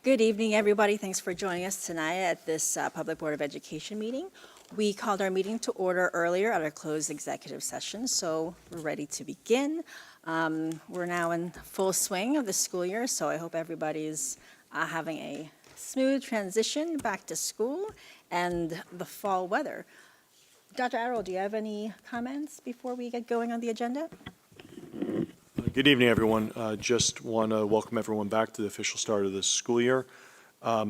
Good evening, everybody. Thanks for joining us tonight at this Public Board of Education meeting. We called our meeting to order earlier at our closed executive session, so we're ready to begin. We're now in full swing of the school year, so I hope everybody's having a smooth transition back to school and the fall weather. Dr. Arrow, do you have any comments before we get going on the agenda? Good evening, everyone. Just want to welcome everyone back to the official start of this school year. I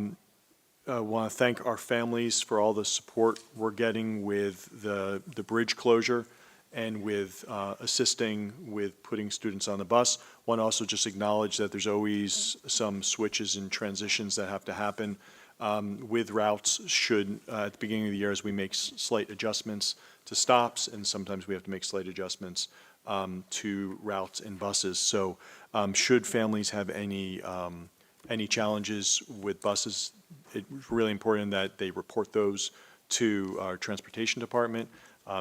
want to thank our families for all the support we're getting with the bridge closure and with assisting with putting students on the bus. Want to also just acknowledge that there's always some switches and transitions that have to happen with routes at the beginning of the year as we make slight adjustments to stops, and sometimes we have to make slight adjustments to routes and buses. So should families have any challenges with buses, it's really important that they report those to our transportation department.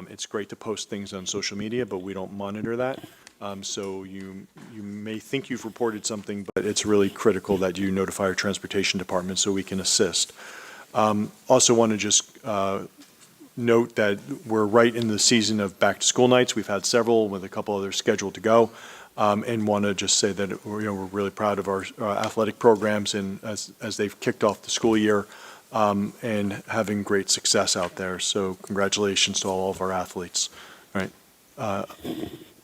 It's great to post things on social media, but we don't monitor that. So you may think you've reported something, but it's really critical that you notify our transportation department so we can assist. Also want to just note that we're right in the season of back-to-school nights. We've had several with a couple others scheduled to go, and want to just say that we're really proud of our athletic programs and as they've kicked off the school year and having great success out there. So congratulations to all of our athletes. All right.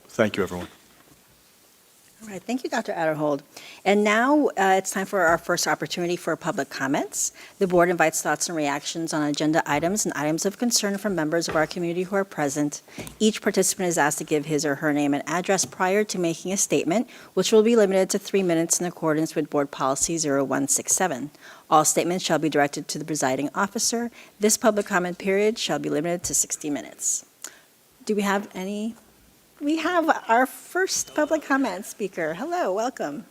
Thank you, everyone. All right, thank you, Dr. Adderhold. And now it's time for our first opportunity for public comments. The board invites thoughts and reactions on agenda items and items of concern from members of our community who are present. Each participant is asked to give his or her name and address prior to making a statement, which will be limited to 3 minutes in accordance with Board Policy 0167. All statements shall be directed to the presiding officer. This public comment period shall be limited to 60 minutes. Do we have any? We have our first public comment speaker. Hello, welcome.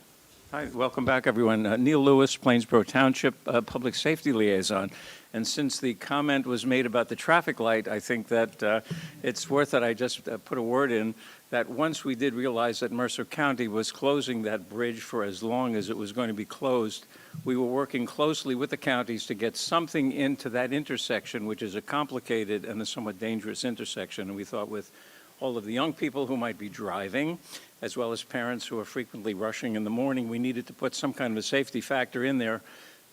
Hi, welcome back, everyone. Neil Lewis, Plainsboro Township Public Safety Liaison. And since the comment was made about the traffic light, I think that it's worth that I just put a word in that once we did realize that Mercer County was closing that bridge for as long as it was going to be closed, we were working closely with the counties to get something into that intersection, which is a complicated and a somewhat dangerous intersection. And we thought with all of the young people who might be driving, as well as parents who are frequently rushing in the morning, we needed to put some kind of a safety factor in there.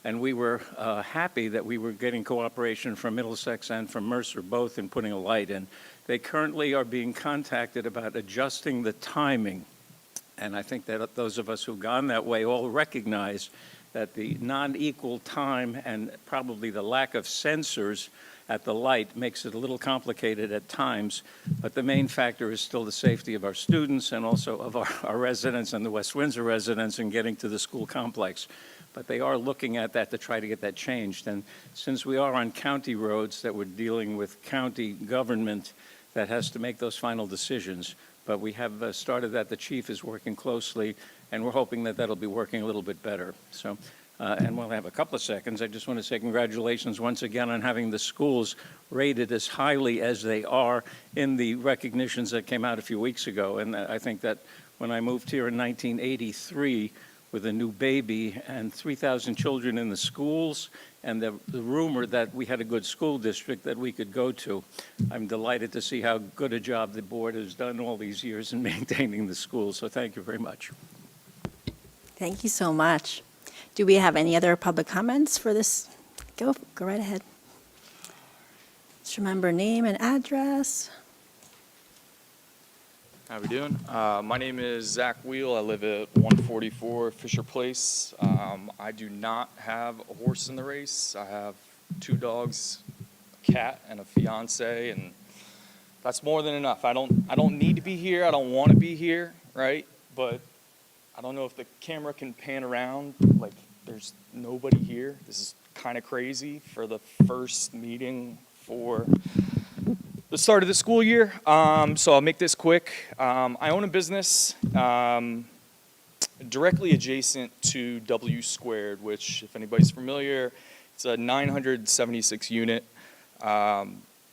And we were happy that we were getting cooperation from Middlesex and from Mercer, both in putting a light in. They currently are being contacted about adjusting the timing. And I think that those of us who've gone that way all recognize that the non-equal time and probably the lack of sensors at the light makes it a little complicated at times, but the main factor is still the safety of our students and also of our residents and the West Windsor residents in getting to the school complex. But they are looking at that to try to get that changed. And since we are on county roads that we're dealing with county government that has to make those final decisions, but we have started that. The chief is working closely, and we're hoping that that'll be working a little bit better. So. And while I have a couple of seconds, I just want to say congratulations once again on having the schools rated as highly as they are in the recognitions that came out a few weeks ago. And I think that when I moved here in 1983 with a new baby and 3,000 children in the schools and the rumor that we had a good school district that we could go to, I'm delighted to see how good a job the board has done all these years in maintaining the schools. So thank you very much. Thank you so much. Do we have any other public comments for this? Go right ahead. Just remember name and address. How we doing? My name is Zach Wheel. I live at 144 Fisher Place. I do not have a horse in the race. I have 2 dogs, a cat, and a fiance, and that's more than enough. I don't need to be here. I don't want to be here, right? But I don't know if the camera can pan around, like there's nobody here. This is kind of crazy for the first meeting for the start of the school year. So I'll make this quick. I own a business directly adjacent to W Squared, which if anybody's familiar, it's a 976 unit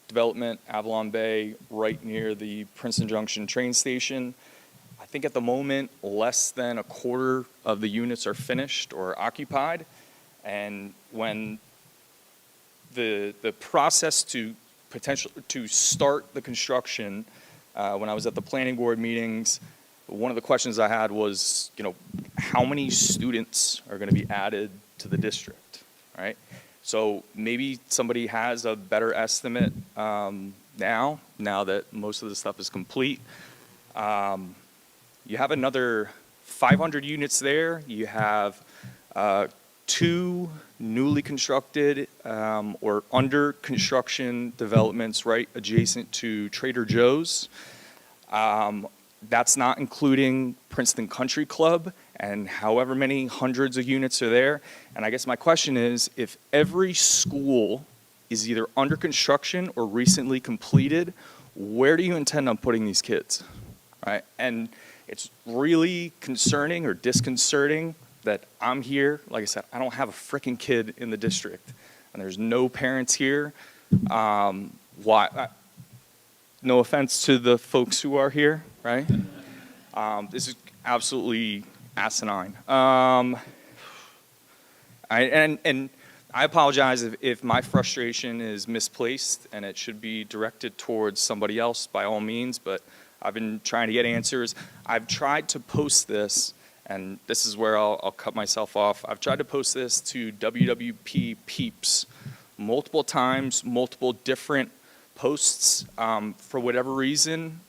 development, Avalon Bay, right near the Princeton Junction train station. I think at the moment, less than a quarter of the units are finished or occupied. And when the process to start the construction, when I was at the planning board meetings, one of the questions I had was, how many students are going to be added to the district, right? So maybe somebody has a better estimate now that most of the stuff is complete. You have another 500 units there. You have 2 newly constructed or under construction developments right adjacent to Trader Joe's. That's not including Princeton Country Club and however many hundreds of units are there. And I guess my question is, if every school is either under construction or recently completed, where do you intend on putting these kids, right? And it's really concerning or disconcerting that I'm here. Like I said, I don't have a freaking kid in the district, and there's no parents here. Why? No offense to the folks who are here, right? This is absolutely asinine. I apologize if my frustration is misplaced and it should be directed towards somebody else, by all means, but I've been trying to get answers. I've tried to post this, and this is where I'll cut myself off. I've tried to post this to WWP Peeps multiple times, multiple different posts. For whatever reason,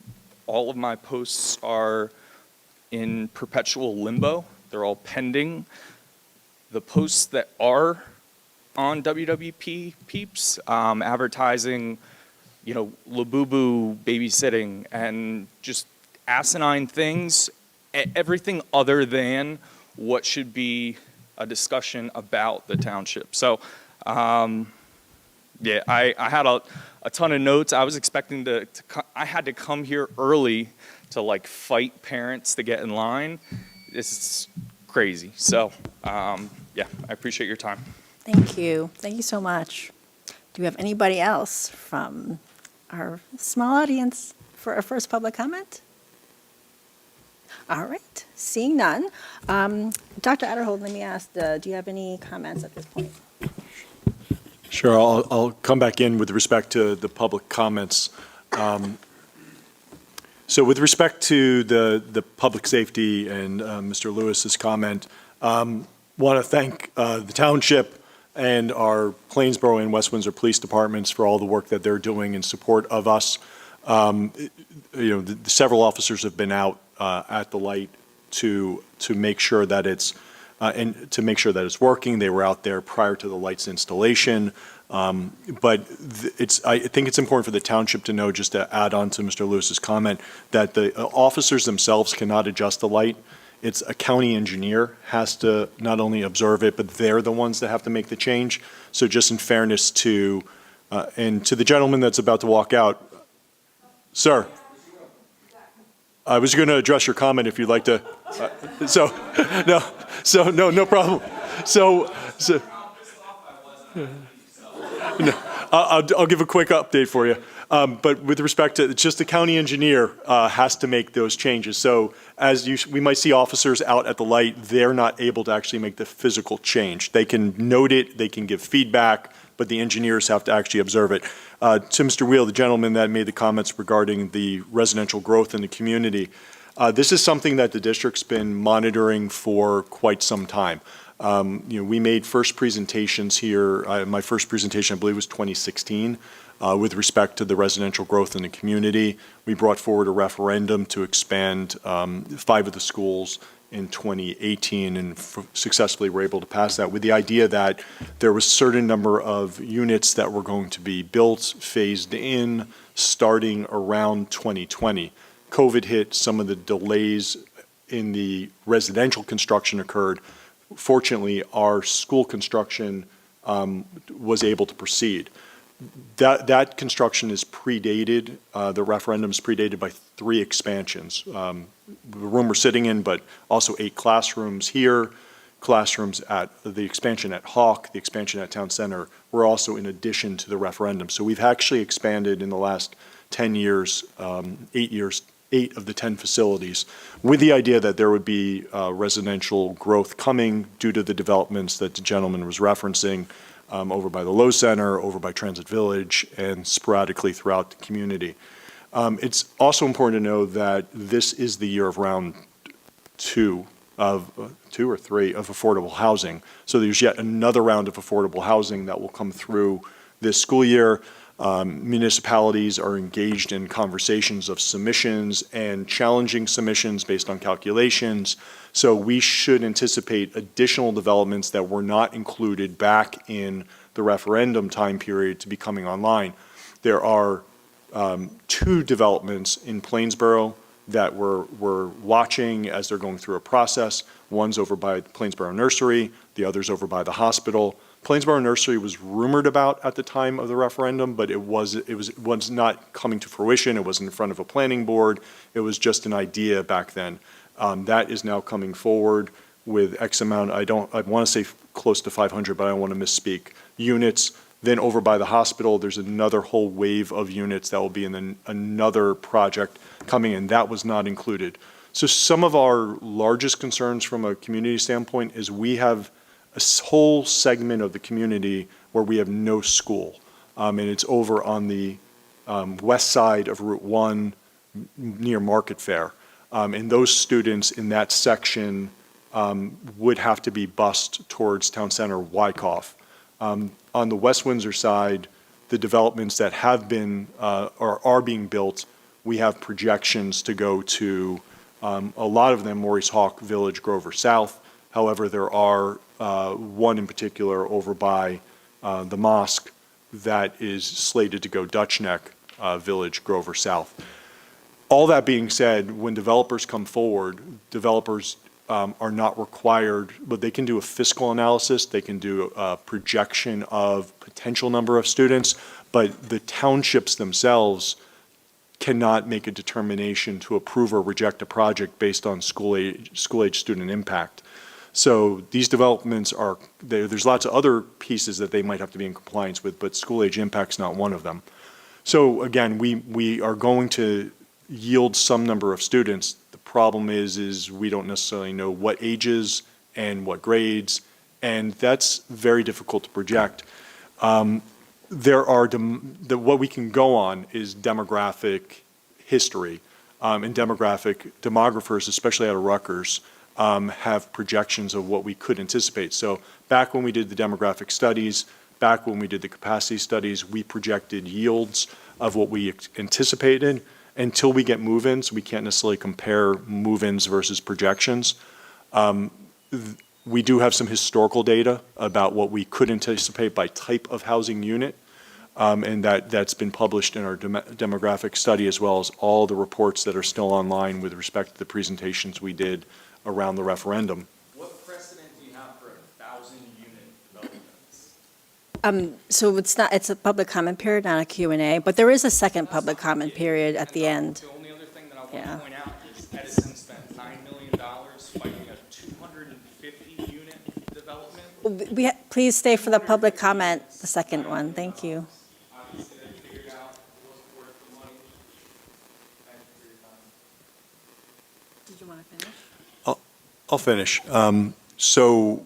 all of my posts are in perpetual limbo. They're all pending. The posts that are on WWP Peeps, advertising, Labubu babysitting and just asinine things, everything other than what should be a discussion about the township. So, I had a ton of notes. I was expecting I had to come here early to fight parents to get in line. This is crazy. So, I appreciate your time. Thank you. Thank you so much. Do we have anybody else from our small audience for our first public comment? All right, seeing none. Dr. Adderhold, let me ask, do you have any comments at this point? Sure, I'll come back in with respect to the public comments. So with respect to the public safety and Mr. Lewis's comment, want to thank the township and our Plainsboro and West Windsor Police Departments for all the work that they're doing in support of us. Several officers have been out at the light to make sure that it's working. They were out there prior to the light's installation. But I think it's important for the township to know, just to add on to Mr. Lewis's comment, that the officers themselves cannot adjust the light. It's a county engineer has to not only observe it, but they're the ones that have to make the change. So just in fairness to, and to the gentleman that's about to walk out, sir, I was going to address your comment if you'd like to. No problem. No, I'll give a quick update for you. But with respect to, it's just the county engineer has to make those changes. So we might see officers out at the light, they're not able to actually make the physical change. They can note it, they can give feedback, but the engineers have to actually observe it. To Mr. Wheel, the gentleman that made the comments regarding the residential growth in the community, this is something that the district's been monitoring for quite some time. We made first presentations here. My first presentation, I believe, was 2016 with respect to the residential growth in the community. We brought forward a referendum to expand 5 of the schools in 2018 and successfully were able to pass that with the idea that there was a certain number of units that were going to be built, phased in, starting around 2020. COVID hit, some of the delays in the residential construction occurred. Fortunately, our school construction was able to proceed. That construction is predated, the referendum is predated by 3 expansions. The room we're sitting in, but also 8 classrooms here, classrooms at the expansion at Hawk, the expansion at Town Center, were also in addition to the referendum. So we've actually expanded in the last 10 years, 8 years 8 of the 10 facilities, with the idea that there would be residential growth coming due to the developments that the gentleman was referencing over by the Lowe Center, over by Transit Village, and sporadically throughout the community. It's also important to know that this is the year of round two or three of affordable housing. So there's yet another round of affordable housing that will come through this school year. Municipalities are engaged in conversations of submissions and challenging submissions based on calculations. So we should anticipate additional developments that were not included back in the referendum time period to be coming online. There are 2 developments in Plainsboro that we're watching as they're going through a process. One's over by Plainsboro Nursery, the other's over by the hospital. Plainsboro Nursery was rumored about at the time of the referendum, but it was not coming to fruition. It wasn't in front of a planning board. It was just an idea back then. That is now coming forward with X amount. I want to say close to 500, but I don't want to misspeak, units. Then over by the hospital, there's another whole wave of units that will be in another project coming in. That was not included. So some of our largest concerns from a community standpoint is we have a whole segment of the community where we have no school. And it's over on the west side of Route 1 near Market Fair. And those students in that section would have to be bused towards Town Center Wyckoff. On the West Windsor side, the developments that have been or are being built, we have projections to go to a lot of them, Maurice Hawk Village, Grover South. However, there are one in particular over by the mosque that is slated to go Dutch Neck Village, Grover South. All that being said, when developers come forward, developers are not required, but they can do a fiscal analysis, they can do a projection of potential number of students, but the townships themselves cannot make a determination to approve or reject a project based on school age student impact. So these developments are, there's lots of other pieces that they might have to be in compliance with, but school age impact's not one of them. So again, we are going to yield some number of students. The problem is we don't necessarily know what ages and what grades, and that's very difficult to project. What we can go on is demographic history, and demographers, especially out of Rutgers, have projections of what we could anticipate. So back when we did the demographic studies, back when we did the capacity studies, we projected yields of what we anticipated. Until we get move-ins, we can't necessarily compare move-ins versus projections. We do have some historical data about what we could anticipate by type of housing unit, and that's been published in our demographic study, as well as all the reports that are still online with respect to the presentations we did around the referendum. What precedent do you have for 1,000-unit developments? So it's a public comment period, not a Q&A, but there is a second public comment period at the end. The only other thing that I want Yeah. to point out is Edison spent $9 million fighting a 250-unit development. Please stay for the public comment, the second one. Thank you. Obviously, they figured out it wasn't worth the money. Thank you for your time. Did you want to finish? I'll finish. So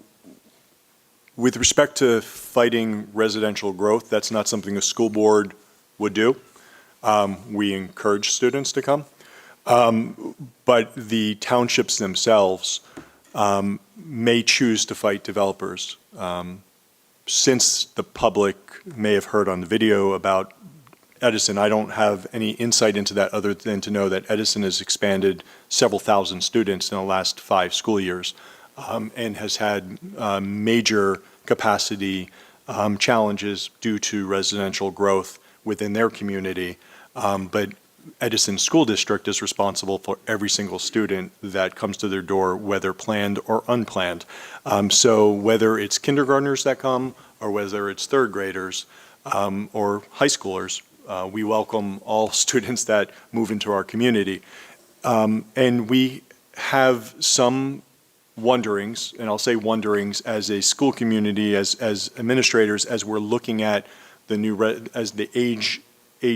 with respect to fighting residential growth, that's not something the school board would do. We encourage students to come. But the townships themselves may choose to fight developers. Since the public may have heard on the video about Edison, I don't have any insight into that other than to know that Edison has expanded several thousand students in the last 5 school years, and has had major capacity challenges due to residential growth within their community. But Edison School District is responsible for every single student that comes to their door, whether planned or unplanned. So whether it's kindergartners that come, or whether it's third graders or high schoolers, we welcome all students that move into our community. And we have some wonderings, and I'll say wonderings as a school community, as administrators, as we're looking at the new, as the age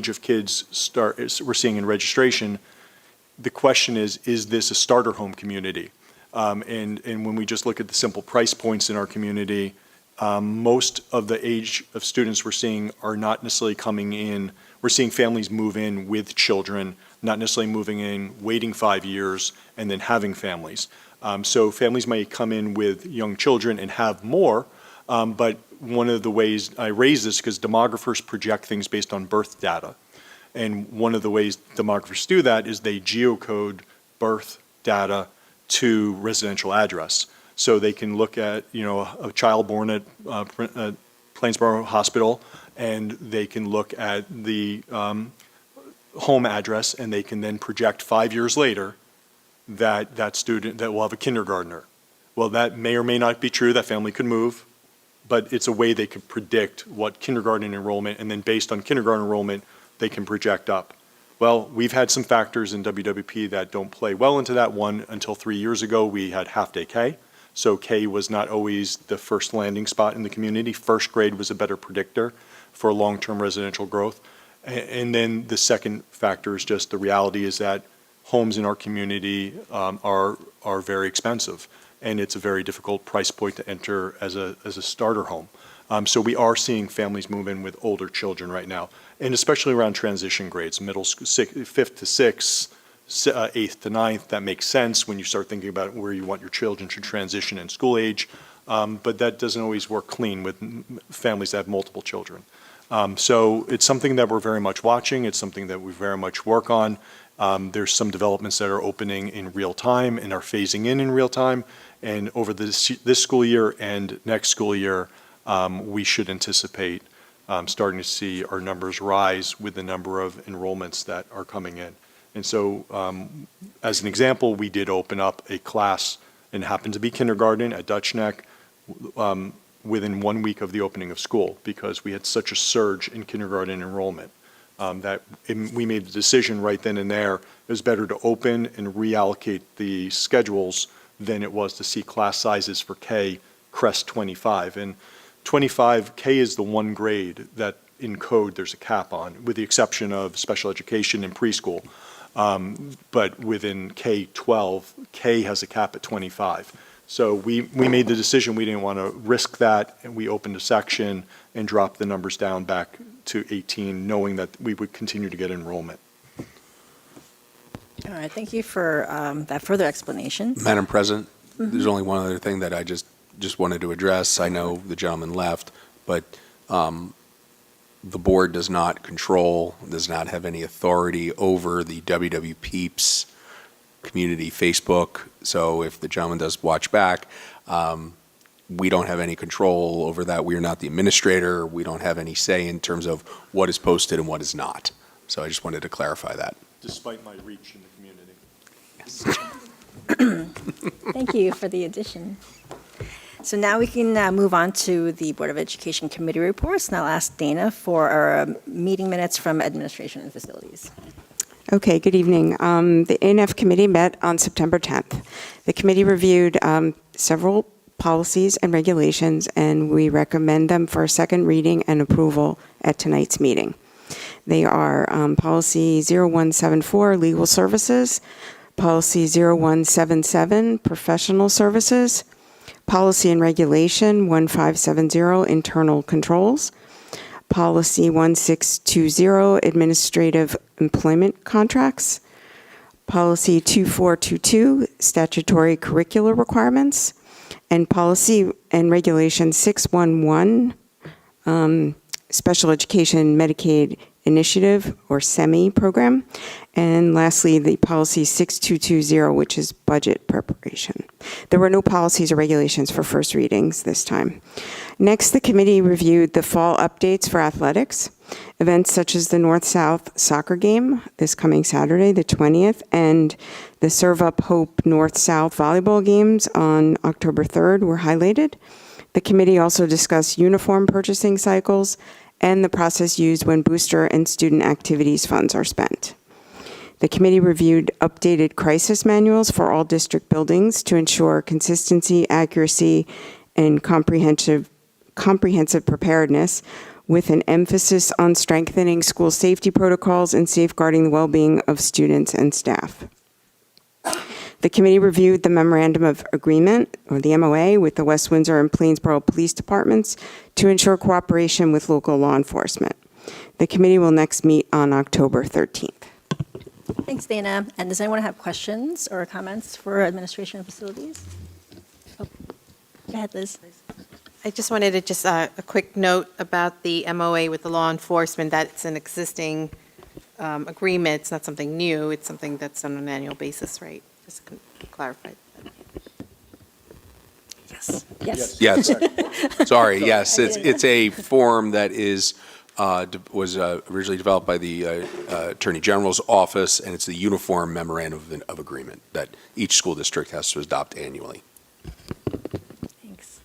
of kids we're seeing in registration, the question is this a starter home community? And when we just look at the simple price points in our community, most of the age of students we're seeing are not necessarily coming in. We're seeing families move in with children, not necessarily moving in, waiting 5 years, and then having families. So families might come in with young children and have more, but one of the ways I raise this, because demographers project things based on birth data. And one of the ways demographers do that is they geocode birth data to residential address. So they can look at, a child born at Plainsboro Hospital, and they can look at the home address, and they can then project 5 years later that student that will have a kindergartner. Well, that may or may not be true. That family could move, but it's a way they could predict what kindergarten enrollment, and then based on kindergarten enrollment, they can project up. Well, we've had some factors in WWP that don't play well into that. One, until 3 years ago, we had half-day K. So K was not always the first landing spot in the community. First grade was a better predictor for long-term residential growth. And then the second factor is just the reality is that homes in our community are very expensive, and it's a very difficult price point to enter as a starter home. So we are seeing families move in with older children right now, and especially around transition grades, middle school, 5th to 6th, 8th to 9th. That makes sense when you start thinking about where you want your children to transition in school age, but that doesn't always work clean with families that have multiple children. So it's something that we're very much watching. It's something that we very much work on. There's some developments that are opening in real time and are phasing in real time. And over this school year and next school year, we should anticipate starting to see our numbers rise with the number of enrollments that are coming in. And so, as an example, we did open up a class, and it happened to be kindergarten at Dutch Neck, within 1 week of the opening of school, because we had such a surge in kindergarten enrollment that we made the decision right then and there, it was better to open and reallocate the schedules than it was to see class sizes for K crest 25. And 25, K is the one grade that in code there's a cap on, with the exception of special education and preschool. But within K-12, K has a cap at 25. So we made the decision we didn't want to risk that, and we opened a section and dropped the numbers down back to 18, knowing that we would continue to get enrollment. All right, thank you for that further explanation. Madam President, there's only one other thing that I just wanted to address. I know the gentleman left, but the board does not control, does not have any authority over the WW Peeps community Facebook. So if the gentleman does watch back, we don't have any control over that. We are not the administrator. We don't have any say in terms of what is posted and what is not. So I just wanted to clarify that. Despite my reach in the community. Yes. Thank you for the addition. So now we can move on to the Board of Education Committee reports, and I'll ask Dana for our meeting minutes from Administration and Facilities. Okay, good evening. The ANF committee met on September 10th. The committee reviewed several policies and regulations, and we recommend them for a second reading and approval at tonight's meeting. They are Policy 0174, Legal Services, Policy 0177, Professional Services, Policy and Regulation 1570, Internal Controls, Policy 1620, Administrative Employment Contracts, Policy 2422, Statutory Curricular Requirements, and Policy and Regulation 611, Special Education Medicaid Initiative or SEMI program, and lastly, the Policy 6220, which is budget preparation. There were no policies or regulations for first readings this time. Next, the committee reviewed the fall updates for athletics, events such as the North-South soccer game this coming Saturday, the 20th, and the Serve Up Hope North-South volleyball games on October 3rd were highlighted. The committee also discussed uniform purchasing cycles and the process used when booster and student activities funds are spent. The committee reviewed updated crisis manuals for all district buildings to ensure consistency, accuracy, and comprehensive preparedness, with an emphasis on strengthening school safety protocols and safeguarding the well-being of students and staff. The committee reviewed the memorandum of agreement, or the MOA, with the West Windsor and Plainsboro Police Departments to ensure cooperation with local law enforcement. The committee will next meet on October 13th. Thanks, Dana. And does anyone have questions or comments for Administration and Facilities? Oh, go ahead, Liz. I just wanted to just a quick note about the MOA with the law enforcement, that it's an existing agreement. It's not something new. It's something that's on an annual basis, right? Just to clarify. Yes. Yes. Yes. Sorry, yes, it's a form that was originally developed by the Attorney General's office, and it's the uniform memorandum of agreement that each school district has to adopt annually. Thanks.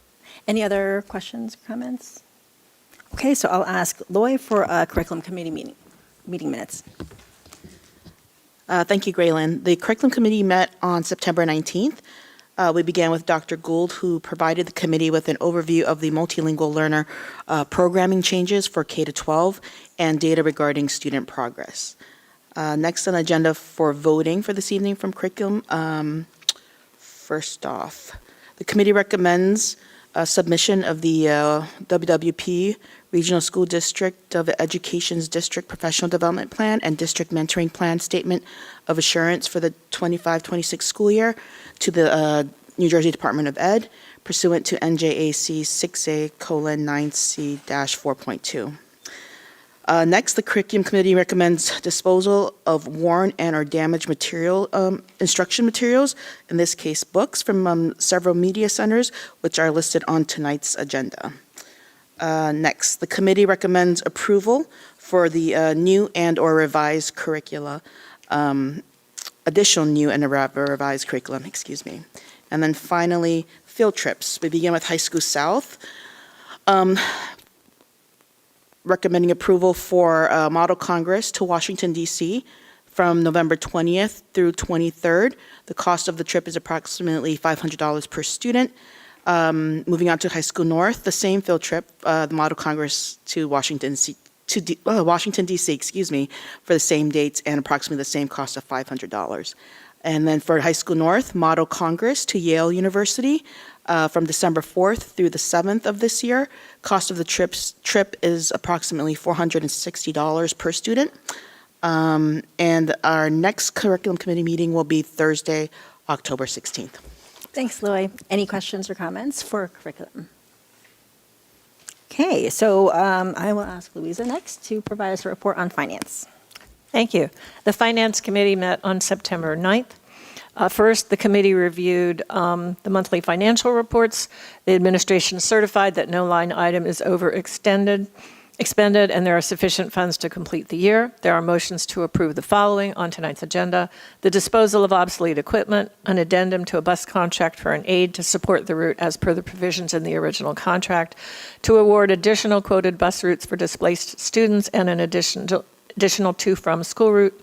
Any other questions, comments? Okay, so I'll ask Loy for a curriculum committee meeting minutes. Thank you, Graylin. The curriculum committee met on September 19th. We began with Dr. Gould, who provided the committee with an overview of the multilingual learner programming changes for K-12 and data regarding student progress. Next on the agenda for voting for this evening from curriculum. First off, the committee recommends submission of the WWP Regional School District of Education's District Professional Development Plan and District Mentoring Plan Statement of Assurance for the 25-26 school year to the New Jersey Department of Ed pursuant to NJAC 6A:9C-4.2. Next, the curriculum committee recommends disposal of worn and or damaged material, instruction materials, in this case books, from several media centers, which are listed on tonight's agenda. Next, the committee recommends approval for the new and or revised curricula, additional new and revised curriculum, excuse me. And then finally, field trips. We begin with High School South. Recommending approval for Model Congress to Washington, D.C. from November 20th through 23rd. The cost of the trip is approximately $500 per student. Moving on to High School North, the same field trip, the Model Congress to Washington, D.C., excuse me, for the same dates and approximately the same cost of $500. And then for High School North, Model Congress to Yale University from December 4th through the 7th of this year. Cost of the trip is approximately $460 per student. And our next curriculum committee meeting will be Thursday, October 16th. Thanks, Loy. Any questions or comments for curriculum? Okay, so I will ask Louisa next to provide us a report on finance. Thank you. The Finance Committee met on September 9th. First, the committee reviewed the monthly financial reports. The administration certified that no line item is expended, and there are sufficient funds to complete the year. There are motions to approve the following on tonight's agenda: the disposal of obsolete equipment, an addendum to a bus contract for an aid to support the route as per the provisions in the original contract, to award additional quoted bus routes for displaced students, and an additional to from school route,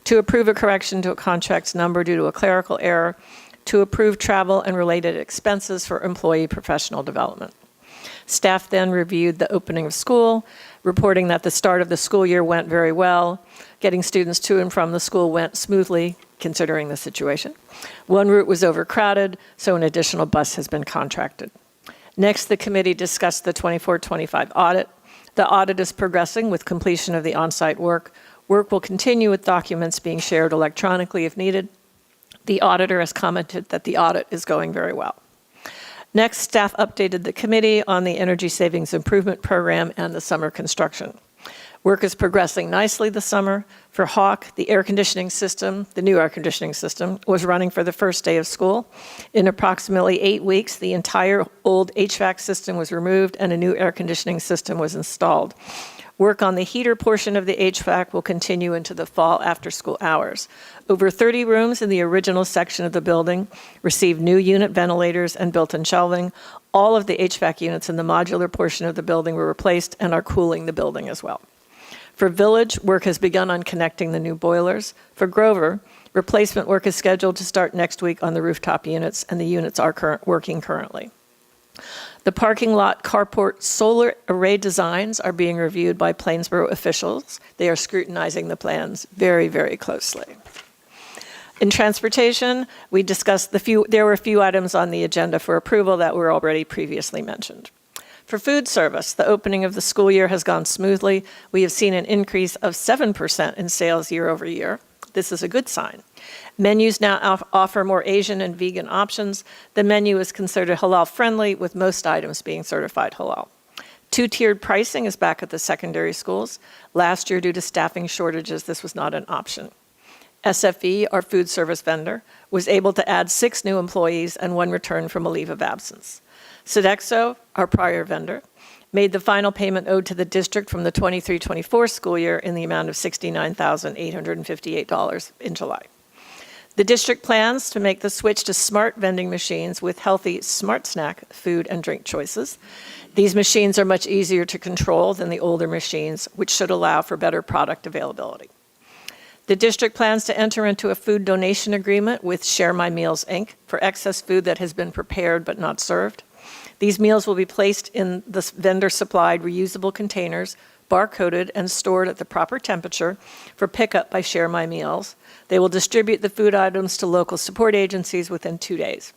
to approve a correction to a contract's number due to a clerical error, to approve travel and related expenses for employee professional development. Staff then reviewed the opening of school, reporting that the start of the school year went very well. Getting students to and from the school went smoothly, considering the situation. One route was overcrowded, so an additional bus has been contracted. Next, the committee discussed the 24-25 audit. The audit is progressing with completion of the on-site work. Work will continue with documents being shared electronically if needed. The auditor has commented that the audit is going very well. Next, staff updated the committee on the Energy Savings Improvement Program and the summer construction. Work is progressing nicely this summer. For Hawk, the air conditioning system, the new air conditioning system, was running for the first day of school. In approximately 8 weeks, the entire old HVAC system was removed and a new air conditioning system was installed. Work on the heater portion of the HVAC will continue into the fall after school hours. Over 30 rooms in the original section of the building received new unit ventilators and built-in shelving. All of the HVAC units in the modular portion of the building were replaced and are cooling the building as well. For Village, work has begun on connecting the new boilers. For Grover, replacement work is scheduled to start next week on the rooftop units, and the units are working currently. The parking lot carport solar array designs are being reviewed by Plainsboro officials. They are scrutinizing the plans very, very closely. In transportation, we discussed there were a few items on the agenda for approval that were already previously mentioned. For food service, the opening of the school year has gone smoothly. We have seen an increase of 7% in sales year over year. This is a good sign. Menus now offer more Asian and vegan options. The menu is considered halal-friendly, with most items being certified halal. Two-tiered pricing is back at the secondary schools. Last year, due to staffing shortages, this was not an option. SFE, our food service vendor, was able to add 6 new employees and 1 returned from a leave of absence. Sodexo, our prior vendor, made the final payment owed to the district from the 23-24 school year in the amount of $69,858 in July. The district plans to make the switch to smart vending machines with healthy smart snack food and drink choices. These machines are much easier to control than the older machines, which should allow for better product availability. The district plans to enter into a food donation agreement with Share My Meals, Inc. for excess food that has been prepared but not served. These meals will be placed in the vendor-supplied reusable containers, barcoded and stored at the proper temperature for pickup by Share My Meals. They will distribute the food items to local support agencies within 2 days.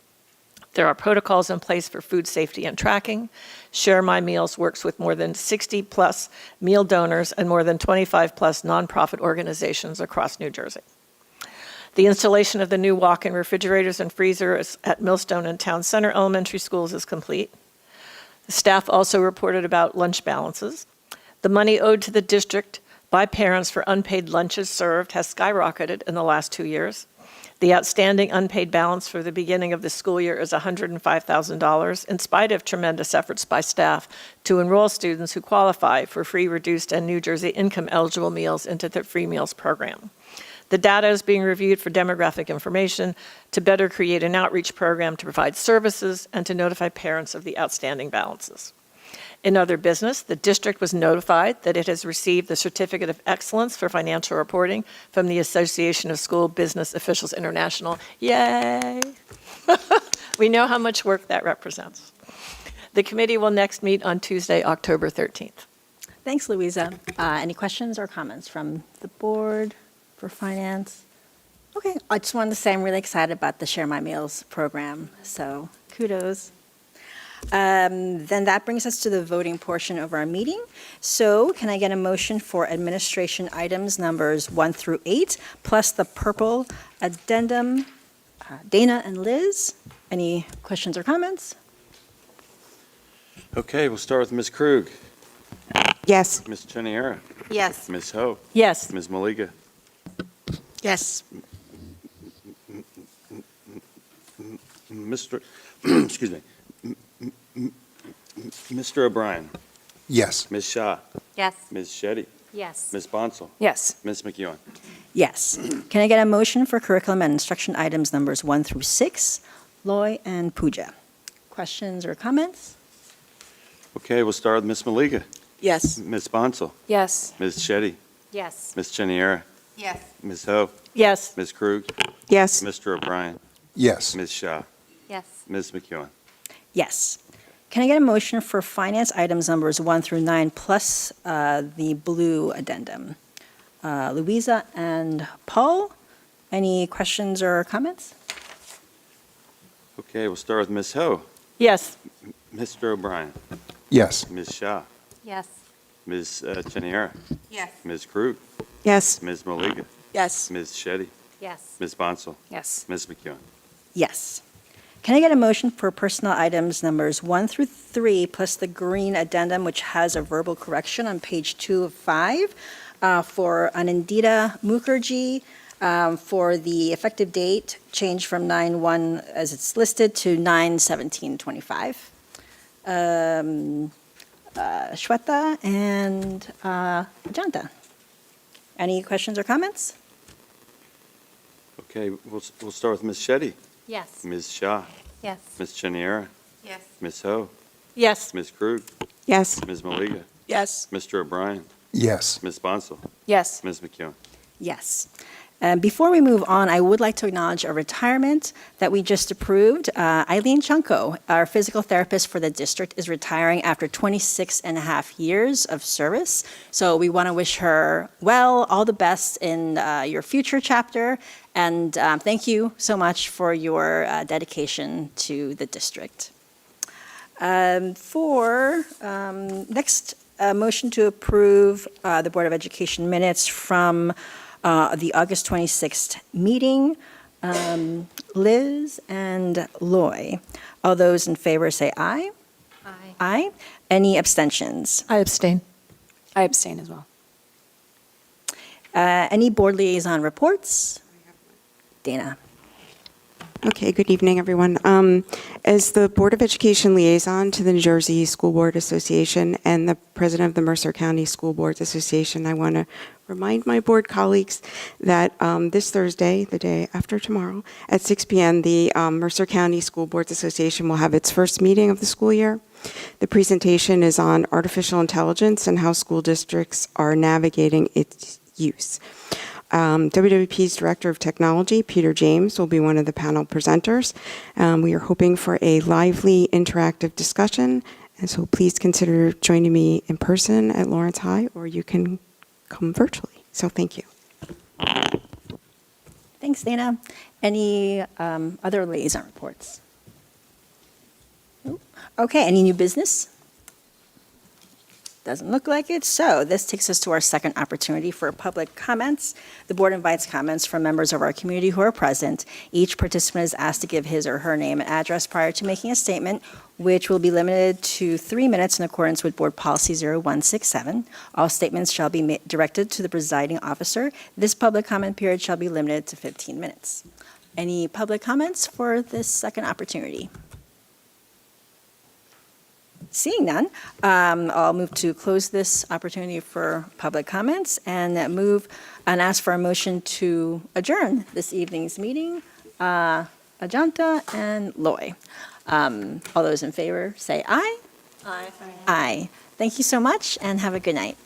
There are protocols in place for food safety and tracking. Share My Meals works with more than 60-plus meal donors and more than 25-plus nonprofit organizations across New Jersey. The installation of the new walk-in refrigerators and freezers at Millstone and Town Center Elementary Schools is complete. The staff also reported about lunch balances. The money owed to the district by parents for unpaid lunches served has skyrocketed in the last 2 years. The outstanding unpaid balance for the beginning of the school year is $105,000, in spite of tremendous efforts by staff to enroll students who qualify for free, reduced, and New Jersey income-eligible meals into the free meals program. The data is being reviewed for demographic information to better create an outreach program to provide services and to notify parents of the outstanding balances. In other business, the district was notified that it has received the Certificate of Excellence for Financial Reporting from the Association of School Business Officials International. Yay! We know how much work that represents. The committee will next meet on Tuesday, October 13th. Thanks, Louisa. Any questions or comments from the board for finance? Okay, I just wanted to say I'm really excited about the Share My Meals program, so kudos. Then that brings us to the voting portion of our meeting. So can I get a motion for administration items numbers 1 through 8, plus the purple addendum? Dana and Liz, any questions or comments? Okay, we'll start with Ms. Krug. Yes. Ms. Cheniera. Yes. Ms. Ho. Yes. Ms. Maliga. Yes. Mr. Excuse me. Mr. O'Brien. Yes. Ms. Shah. Yes. Ms. Shetty. Yes. Ms. Bonsall. Yes. Ms. McEwen. Yes. Can I get a motion for curriculum and instruction items numbers 1 through 6? Loy and Pooja. Questions or comments? Okay, we'll start with Ms. Maliga. Yes. Ms. Bonsall. Yes. Ms. Shetty. Yes. Ms. Cheniera. Yes. Ms. Ho. Yes. Ms. Krug. Yes. Mr. O'Brien. Yes. Ms. Shah. Yes. Ms. McEwen. Yes. Can I get a motion for finance items numbers 1 through 9, plus the blue addendum? Louisa and Paul, any questions or comments? Okay, we'll start with Ms. Ho. Yes. Mr. O'Brien. Yes. Ms. Shah. Yes. Ms. Cheniera. Yes. Ms. Krug. Yes. Ms. Maliga. Yes. Ms. Shetty. Yes. Ms. Bonsall. Yes. Ms. McEwen. Yes. Can I get a motion for personnel items numbers 1 through 3, plus the green addendum, which has a verbal correction on page 2 of 5, for Anindita Mukherjee, for the effective date change from 9/1 as it's listed to 9/17/25. Shweta and Ajanta. Any questions or comments? Okay, we'll start with Ms. Shetty. Yes. Ms. Shah. Yes. Ms. Cheniera. Yes. Ms. Ho. Yes. Ms. Krug. Yes. Ms. Maliga. Yes. Mr. O'Brien. Yes. Ms. Bonsall. Yes. Ms. McEwen. Yes. Before we move on, I would like to acknowledge a retirement that we just approved. Eileen Chunko, our physical therapist for the district, is retiring after 26 and a half years of service. So we want to wish her well, all the best in your future chapter, and thank you so much for your dedication to the district. Next, a motion to approve the Board of Education minutes from the August 26th meeting. Liz and Loy. All those in favor say aye. Aye. Aye. Any abstentions? I abstain. I abstain as well. Any board liaison reports? Dana. Okay, good evening, everyone. As the Board of Education liaison to the New Jersey School Board Association and the president of the Mercer County School Boards Association, I want to remind my board colleagues that this Thursday, the day after tomorrow, at 6 p.m., the Mercer County School Boards Association will have its first meeting of the school year. The presentation is on artificial intelligence and how school districts are navigating its use. WWP's Director of Technology, Peter James, will be one of the panel presenters. We are hoping for a lively, interactive discussion, and so please consider joining me in person at Lawrence High, or you can come virtually. So thank you. Thanks, Dana. Any other liaison reports? Nope. Okay, any new business? Doesn't look like it. So this takes us to our second opportunity for public comments. The board invites comments from members of our community who are present. Each participant is asked to give his or her name and address prior to making a statement, which will be limited to 3 minutes in accordance with Board Policy 0167. All statements shall be directed to the presiding officer. This public comment period shall be limited to 15 minutes. Any public comments for this second opportunity? Seeing none, I'll move to close this opportunity for public comments and ask for a motion to adjourn this evening's meeting. Ajanta and Loy. All those in favor say aye. Aye. Aye. Thank you so much and have a good night.